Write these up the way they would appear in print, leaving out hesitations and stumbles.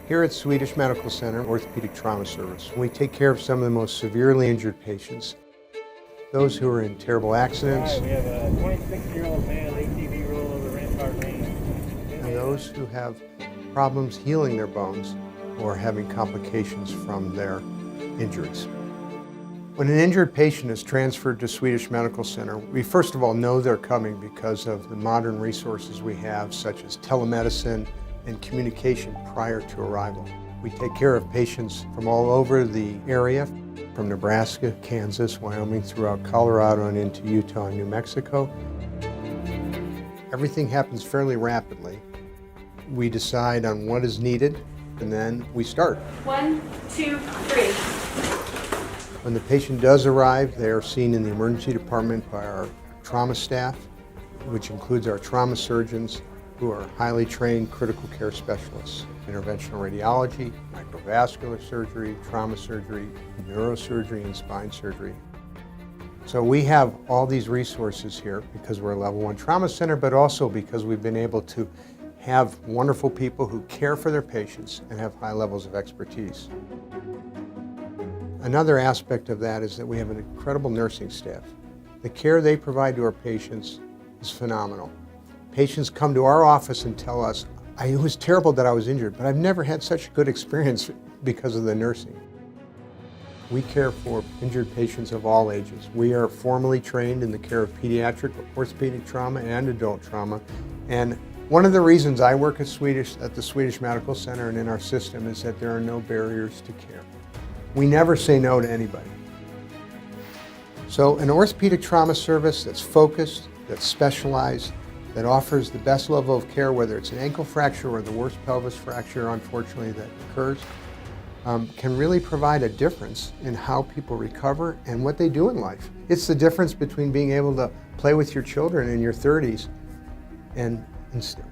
Here at Swedish Medical Center Orthopedic Trauma Service, we take care of some of the most severely injured patients, those who are in terrible accidents, All right, we have a 26-year-old male ATV roll over Rampart Lane. and those who have problems healing their bones or having complications from their injuries. When an injured patient is transferred to Swedish Medical Center, we first of all know they're coming because of the modern resources we have, such as telemedicine and communication prior to arrival. We take care of patients from all over the area, from Nebraska, Kansas, Wyoming, throughout Colorado and into Utah and New Mexico. Everything happens fairly rapidly. We decide on what is needed, and then we start. 1, 2, 3. When the patient does arrive, they are seen in the emergency department by our trauma staff, which includes our trauma surgeons, who are highly trained critical care specialists. Interventional radiology, microvascular surgery, trauma surgery, neurosurgery, and spine surgery. So we have all these resources here because we're a level 1 trauma center, but also because we've been able to have wonderful people who care for their patients and have high levels of expertise. Another aspect of that is that we have an incredible nursing staff. The care they provide to our patients is phenomenal. Patients come to our office and tell us, it was terrible that I was injured, but I've never had such a good experience because of the nursing. We care for injured patients of all ages. We are formally trained in the care of pediatric, orthopedic trauma, and adult trauma. And one of the reasons I work at the Swedish Medical Center and in our system is that there are no barriers to care. We never say no to anybody. So an orthopedic trauma service that's focused, that's specialized, that offers the best level of care, whether it's an ankle fracture or the worst pelvis fracture, unfortunately, that occurs, can really provide a difference in how people recover and what they do in life. It's the difference between being able to play with your children in your 30s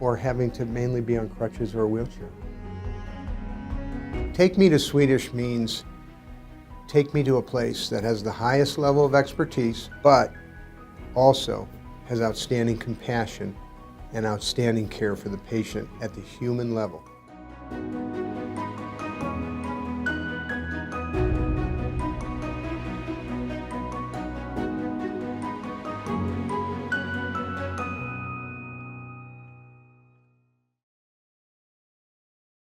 or having to mainly be on crutches or a wheelchair. Take me to Swedish means take me to a place that has the highest level of expertise, but also has outstanding compassion and outstanding care for the patient at the human level.